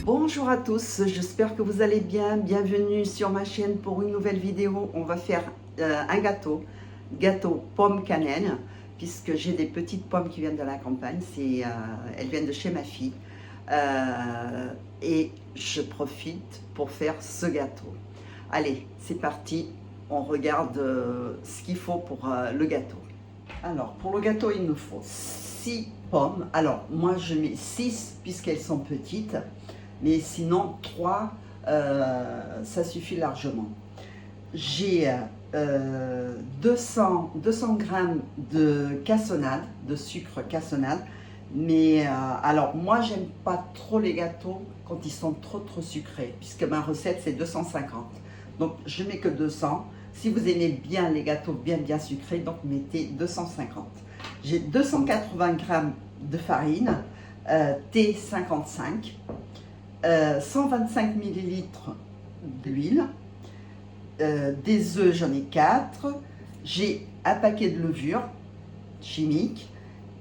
Bonjour à tous, j'espère que vous allez bien. Bienvenue sur ma chaîne pour une nouvelle vidéo. On va faire un gâteau pomme cannelle, puisque j'ai des petites pommes qui viennent de la campagne. Elles viennent de chez ma fille. Et je profite pour faire ce gâteau. Allez, c'est parti. On regarde ce qu'il faut pour le gâteau. Alors, pour le gâteau, il nous faut 6 pommes. Alors, moi, je mets 6 puisqu'elles sont petites. Mais sinon, 3, ça suffit largement. J'ai 200 g de cassonade, de sucre cassonade. Mais alors, moi, j'aime pas trop les gâteaux quand ils sont trop sucrés, puisque ma recette, c'est 250. Donc, je mets que 200. Si vous aimez bien les gâteaux bien sucrés, donc mettez 250. J'ai 280 g de farine, T55. 125 ml d'huile, des œufs, j'en ai 4, j'ai un paquet de levure chimique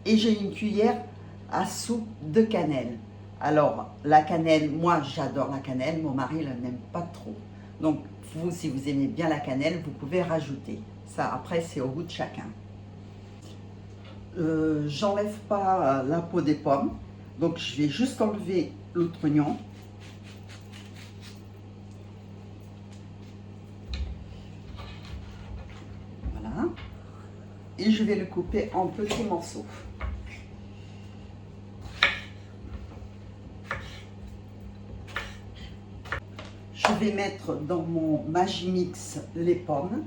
et j'ai une cuillère à soupe de cannelle. Alors, la cannelle, moi j'adore la cannelle, mon mari ne n'aime pas trop. Donc, vous, si vous aimez bien la cannelle, vous pouvez rajouter. Ça, après, c'est au goût de chacun. J'enlève pas la peau des pommes, donc je vais juste enlever l'autre oignon. Voilà. Et je vais le couper en petits morceaux. Je vais mettre dans mon Magimix les pommes.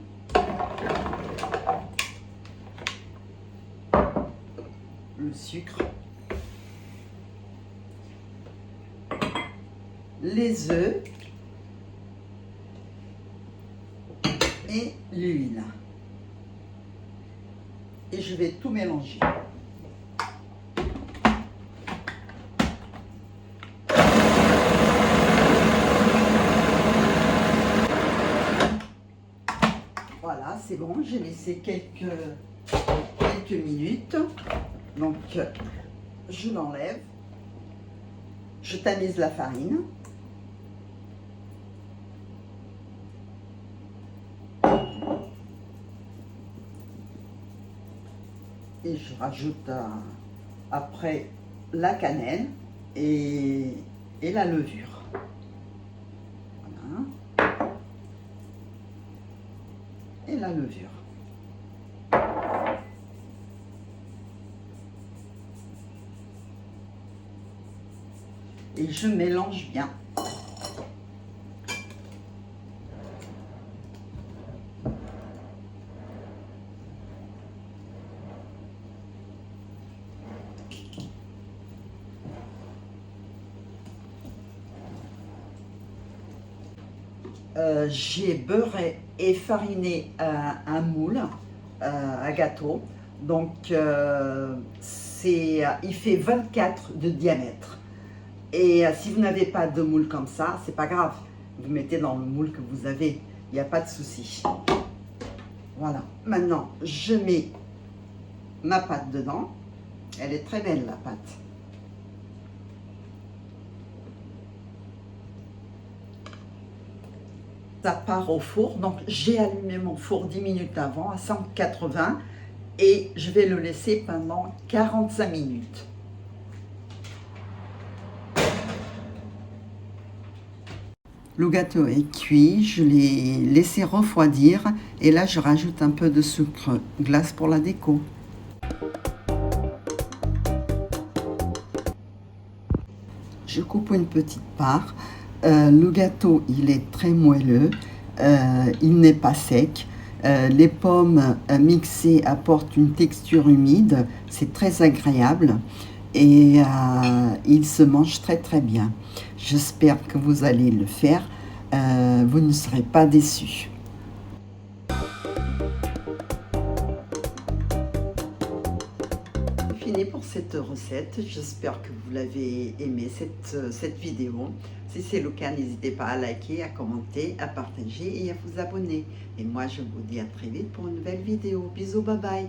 Le sucre. Les œufs et l'huile. Et je vais tout mélanger. Voilà, c'est bon, j'ai laissé quelques minutes. Donc, je l'enlève. Je tamise la farine. Et je rajoute après la cannelle et la levure. Voilà. Et la levure. Et je mélange bien. J'ai beurré et fariné un moule à gâteau. Donc, il fait 24 de diamètre. Et si vous n'avez pas de moule comme ça, c'est pas grave. Vous mettez dans le moule que vous avez. Il n'y a pas de souci. Voilà. Maintenant, je mets ma pâte dedans. Elle est très belle, la pâte. Ça part au four, donc j'ai allumé mon four 10 minutes avant à 180 et je vais le laisser pendant 45 minutes. Le gâteau est cuit, je l'ai laissé refroidir et là je rajoute un peu de sucre glace pour la déco. Je coupe une petite part. Le gâteau, il est très moelleux, il n'est pas sec. Les pommes mixées apportent une texture humide, c'est très agréable et il se mange très bien. J'espère que vous allez le faire, vous ne serez pas déçus. Fini pour cette recette, j'espère que vous l'avez aimé cette vidéo. Si c'est le cas, n'hésitez pas à liker, à commenter, à partager et à vous abonner. Et moi, je vous dis à très vite pour une nouvelle vidéo. Bisous, bye bye.